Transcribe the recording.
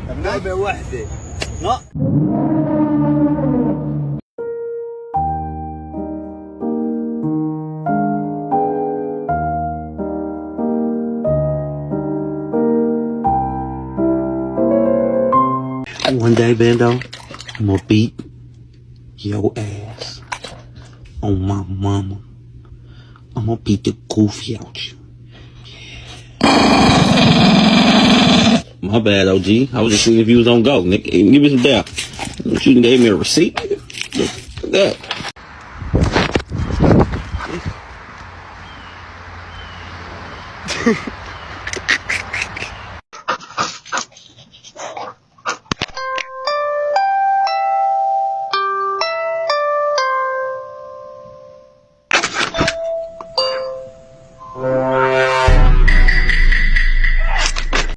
لعبة واحدة. No. One day, Bando, I'm gonna beat your ass on my mama. I'm gonna beat the goofy out you. My bad, OG. I was just seeing if you was on go, nigga. Give me some down. You gave me a receipt, nigga. Look at that.